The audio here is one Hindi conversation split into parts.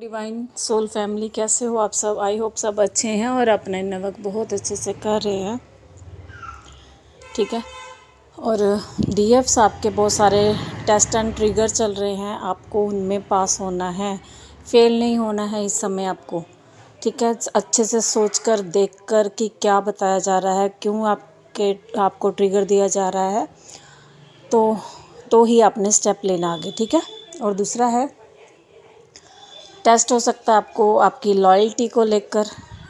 डिवाइन सोल फैमिली, कैसे हो आप सब। आई होप सब अच्छे हैं और अपना इन्ना बहुत अच्छे से कर रहे हैं। ठीक है। और डीएफ्स आपके बहुत सारे टेस्ट एंड ट्रिगर चल रहे हैं, आपको उनमें पास होना है, फेल नहीं होना है इस समय आपको। ठीक है। अच्छे से सोचकर देखकर कि क्या बताया जा रहा है, क्यों आपको ट्रिगर दिया जा रहा है, तो ही आपने स्टेप लेना आगे। ठीक है। और दूसरा है, टेस्ट हो सकता है आपको आपकी लॉयल्टी को लेकर,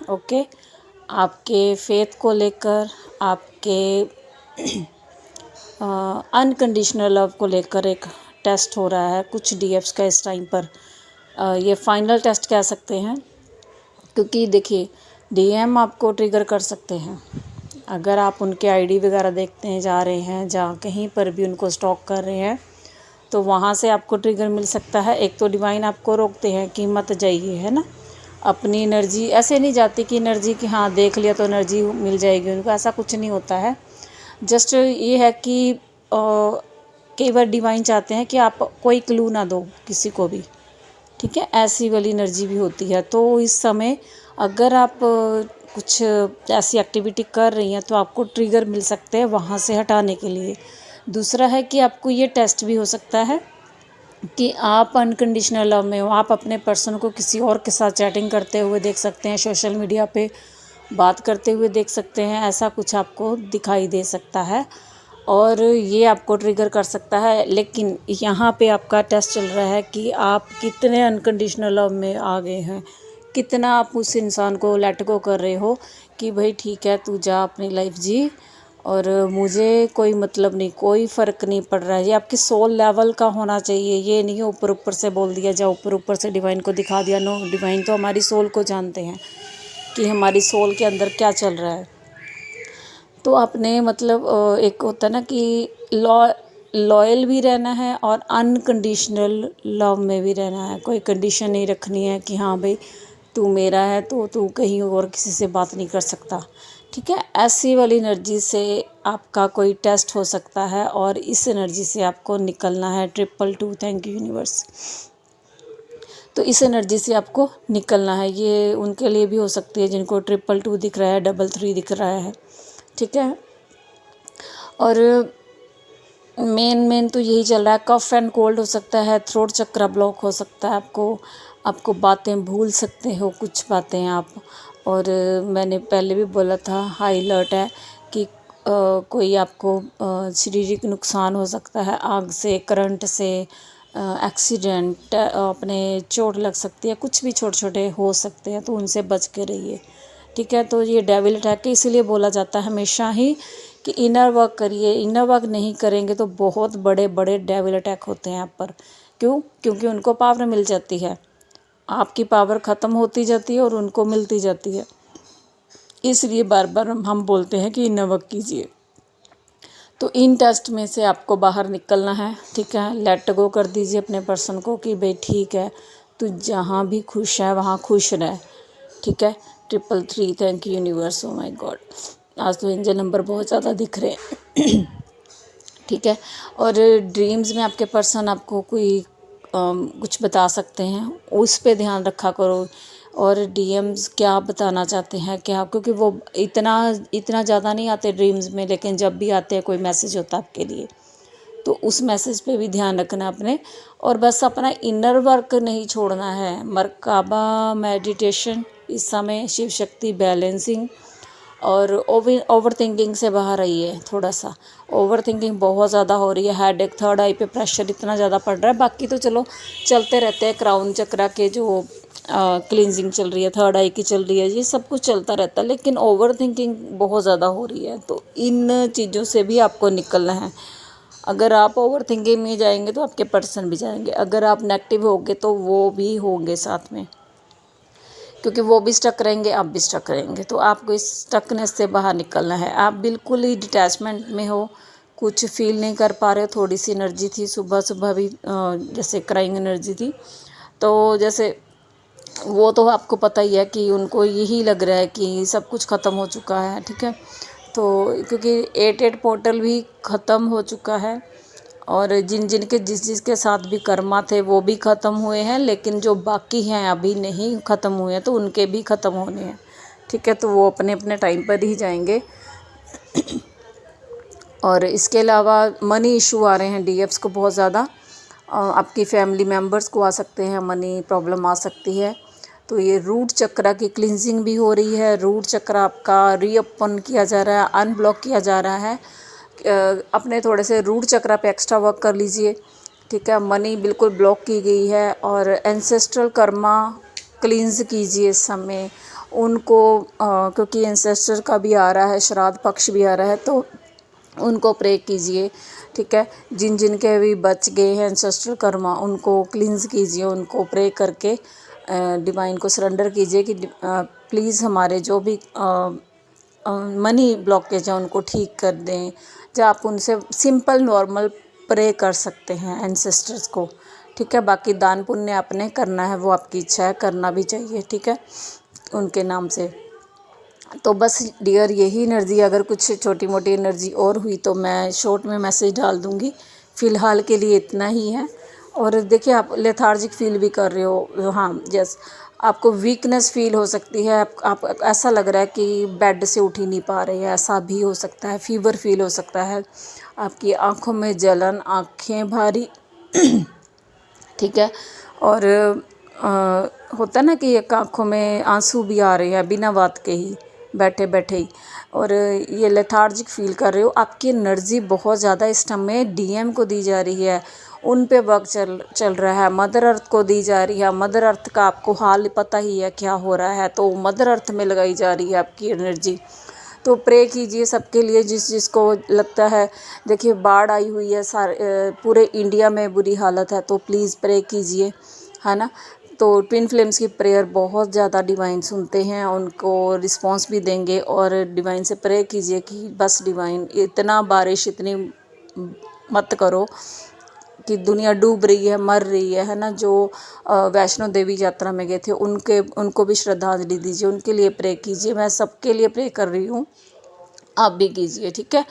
ओके, आपके फेथ को लेकर, आपके अनकंडीशनल लव को लेकर एक टेस्ट हो रहा है कुछ डीएफ्स का इस टाइम पर। ये फाइनल टेस्ट कह सकते हैं, क्योंकि देखिए डीएम आपको ट्रिगर कर सकते हैं। अगर आप उनके आईडी वगैरह देखते हैं, जा रहे हैं जहाँ कहीं पर भी उनको स्टॉक कर रहे हैं, तो वहाँ से आपको ट्रिगर मिल सकता है। एक तो डिवाइन आपको रोकते हैं कि मत जाइए, है ना। अपनी एनर्जी ऐसे नहीं जाती कि एनर्जी कि हाँ देख लिया तो एनर्जी मिल जाएगी उनको, ऐसा कुछ नहीं होता है। जस्ट ये है कि कई बार डिवाइन चाहते हैं कि आप कोई क्लू ना दो किसी को भी। ठीक है। ऐसी वाली एनर्जी भी होती है। तो इस समय अगर आप कुछ ऐसी एक्टिविटी कर रही हैं तो आपको ट्रिगर मिल सकते हैं वहाँ से हटाने के लिए। दूसरा है कि आपको ये टेस्ट भी हो सकता है कि आप अनकंडीशनल लव में हो, आप अपने पर्सन को किसी और के साथ चैटिंग करते हुए देख सकते हैं, सोशल मीडिया पे बात करते हुए देख सकते हैं, ऐसा कुछ आपको दिखाई दे सकता है और ये आपको ट्रिगर कर सकता है। लेकिन यहाँ पे आपका टेस्ट चल रहा है कि आप कितने अनकंडीशनल लव में आ गए हैं, कितना आप उस इंसान को लेट गो कर रहे हो कि भाई ठीक है तू जा अपनी लाइफ जी और मुझे कोई मतलब नहीं, कोई फ़र्क नहीं पड़ रहा है। ये आपकी सोल लेवल का होना चाहिए, ये नहीं ऊपर ऊपर से बोल दिया जा, ऊपर ऊपर से डिवाइन को दिखा दिया। नो, डिवाइन तो हमारी सोल को जानते हैं कि हमारी सोल के अंदर क्या चल रहा है। तो आपने मतलब एक होता है ना कि लॉयल भी रहना है और अनकंडीशनल लव में भी रहना है। कोई कंडीशन नहीं रखनी है कि हाँ भाई तू मेरा है तो तू कहीं और किसी से बात नहीं कर सकता। ठीक है। ऐसी वाली एनर्जी से आपका कोई टेस्ट हो सकता है और इस एनर्जी से आपको निकलना है। 222 थैंक यू यूनिवर्स। तो इस एनर्जी से आपको निकलना है। ये उनके लिए भी हो सकती है जिनको 222 दिख रहा है, 33 दिख रहा है। ठीक है। और मेन तो यही चल रहा है। कफ एंड कोल्ड हो सकता है, थ्रोट चक्रा ब्लॉक हो सकता है आपको बातें भूल सकते हो कुछ बातें आप। और मैंने पहले भी बोला था हाई अलर्ट है कि कोई आपको शारीरिक नुकसान हो सकता है, आग से, करंट से, एक्सीडेंट, अपने चोट लग सकती है, कुछ भी छोटे छोटे हो सकते हैं, तो उनसे बच के रहिए। ठीक है। तो ये डेविल अटैक है, इसीलिए बोला जाता है हमेशा ही कि इनर वर्क करिए। इनर वर्क नहीं करेंगे तो बहुत बड़े बड़े डेविल अटैक होते हैं आप पर। क्यों? क्योंकि उनको पावर मिल जाती है, आपकी पावर ख़त्म होती जाती है और उनको मिलती जाती है। इसलिए बार बार हम बोलते हैं कि इनर वर्क कीजिए। तो इन टेस्ट में से आपको बाहर निकलना है। ठीक है। लेट गो कर दीजिए अपने पर्सन को कि भाई ठीक है तू जहाँ भी खुश है वहाँ खुश रह। ठीक है। 333 thank you universe. Oh my God, आज तो एंजल नंबर बहुत ज़्यादा दिख रहे हैं। ठीक है। और ड्रीम्स में आपके पर्सन आपको कोई कुछ बता सकते हैं, उस पे ध्यान रखा करो। और डीएम्स क्या बताना चाहते हैं क्या, क्योंकि वो इतना ज़्यादा नहीं आते ड्रीम्स में, लेकिन जब भी आते हैं कोई मैसेज होता है आपके लिए, तो उस मैसेज पे भी ध्यान रखना अपने। और बस अपना इनर वर्क नहीं छोड़ना है। मरकाबा मेडिटेशन इस समय, शिव शक्ति बैलेंसिंग, और ओवर थिंकिंग से बाहर आइए। थोड़ा सा ओवर थिंकिंग बहुत ज़्यादा हो रही है, हेडेक, थर्ड आई पे प्रेशर इतना ज़्यादा पड़ रहा है। बाकी तो चलो चलते रहते हैं, क्राउन चक्रा के जो क्लींजिंग चल रही है, थर्ड आई की चल रही है, ये सब कुछ चलता रहता है, लेकिन ओवर थिंकिंग बहुत ज़्यादा हो रही है। तो इन चीज़ों से भी आपको निकलना है। अगर आप ओवर थिंकिंग में जाएंगे तो आपके पर्सन भी जाएंगे, अगर आप नेगेटिव होंगे तो वो भी होंगे साथ में, क्योंकि वो भी स्टक रहेंगे, आप भी स्टक रहेंगे। तो आपको इस स्टकनेस से बाहर निकलना है। आप बिल्कुल ही डिटैचमेंट में हो, कुछ फील नहीं कर पा रहे हो। थोड़ी सी एनर्जी थी सुबह सुबह भी, जैसे क्राइंग एनर्जी थी, तो जैसे वो तो आपको पता ही है कि उनको यही लग रहा है कि सब कुछ ख़त्म हो चुका है। ठीक है। तो क्योंकि 88 पोर्टल भी ख़त्म हो चुका है और जिन जिन के जिस जिसके साथ भी कर्मा थे वो भी ख़त्म हुए हैं, लेकिन जो बाकी हैं अभी नहीं ख़त्म हुए हैं तो उनके भी ख़त्म होने हैं। ठीक है, तो वो अपने अपने टाइम पर ही जाएंगे। और इसके अलावा मनी इशू आ रहे हैं डीएफ्स को बहुत ज़्यादा, आपकी फैमिली मेम्बर्स को आ सकते हैं, मनी प्रॉब्लम आ सकती है। तो ये रूट चक्र की क्लिनजिंग भी हो रही है, रूट चक्र आपका रीओपन किया जा रहा है, अनब्लॉक किया जा रहा है। अपने थोड़े से रूट चक्र पे एक्स्ट्रा वर्क कर लीजिए। ठीक है, मनी बिल्कुल ब्लॉक की गई है। और एंसेस्ट्रल कर्मा क्लींस कीजिए इस समय उनको, क्योंकि एंसेस्टर का भी आ रहा है, श्राद्ध पक्ष भी आ रहा है, तो उनको प्रे कीजिए। ठीक है, जिन जिन के भी बच गए हैं एंसेस्ट्रल कर्मा उनको क्लींस कीजिए, उनको प्रे करके डिवाइन को सरेंडर कीजिए कि प्लीज़ हमारे जो भी मनी ब्लॉकेज है उनको ठीक कर दें। जो आप उनसे सिंपल नॉर्मल प्रे कर सकते हैं एंसेस्टर्स को। ठीक है, बाकी दान पुण्य आपने करना है, वो आपकी इच्छा है, करना भी चाहिए। ठीक है, उनके नाम से। तो बस डियर यही एनर्जी, अगर कुछ छोटी मोटी एनर्जी और हुई तो मैं शॉर्ट में मैसेज डाल दूँगी। फ़िलहाल के लिए इतना ही है। और देखिए, आप लेथार्जिक फील भी कर रहे हो, हाँ यस, आपको वीकनेस फील हो सकती है। आप ऐसा लग रहा है कि बेड से उठ ही नहीं पा रहे हैं, ऐसा भी हो सकता है। फीवर फील हो सकता है, आपकी आँखों में जलन, आँखें भारी। ठीक है, और होता है ना कि एक आँखों में आंसू भी आ रहे हैं बिना बात के ही, बैठे बैठे ही। और ये लेथार्जिक फील कर रहे हो, आपकी एनर्जी बहुत ज़्यादा इस टाइम में डीएम को दी जा रही है, उन पे वर्क चल रहा है। मदर अर्थ को दी जा रही है। मदर अर्थ का आपको हाल पता ही है क्या हो रहा है, तो मदर अर्थ में लगाई जा रही है आपकी एनर्जी। तो प्रे कीजिए सबके लिए जिस जिसको लगता है। देखिए, बाढ़ आई हुई है, पूरे इंडिया में बुरी हालत है, तो प्लीज़ प्रे कीजिए, है ना। तो ट्विन फ्लेम्स की प्रेयर बहुत ज़्यादा डिवाइन सुनते हैं, उनको रिस्पांस भी देंगे। और डिवाइन से प्रे कीजिए कि बस डिवाइन इतना बारिश इतनी मत करो कि दुनिया डूब रही है, मर रही है ना। जो वैष्णो देवी यात्रा में गए थे उनको भी श्रद्धांजलि दीजिए, उनके लिए प्रे कीजिए। मैं सबके लिए प्रे कर रही हूँ, आप भी कीजिए। ठीक है,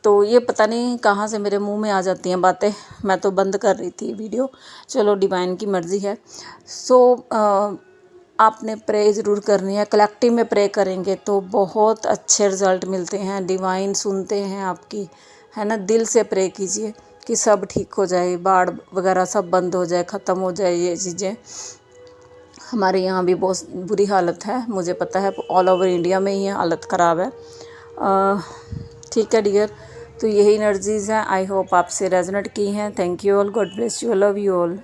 तो ये पता नहीं कहाँ से मेरे मुंह में आ जाती हैं बातें, मैं तो बंद कर रही थी वीडियो। चलो, डिवाइन की मर्ज़ी है। सो आपने प्रे ज़रूर करनी है। कलेक्टिव में प्रे करेंगे तो बहुत अच्छे रिज़ल्ट मिलते हैं, डिवाइन सुनते हैं आपकी, है ना। दिल से प्रे कीजिए कि सब ठीक हो जाए, बाढ़ वगैरह सब बंद हो जाए, ख़त्म हो जाए ये चीज़ें। हमारे यहाँ भी बहुत बुरी हालत है, मुझे पता है, ऑल ओवर इंडिया में ही हालत ख़राब है। ठीक है डियर, तो यही एनर्जीज़ हैं। आई होप आपसे रेजोनेट की हैं। Thank you all, God bless you, love you all.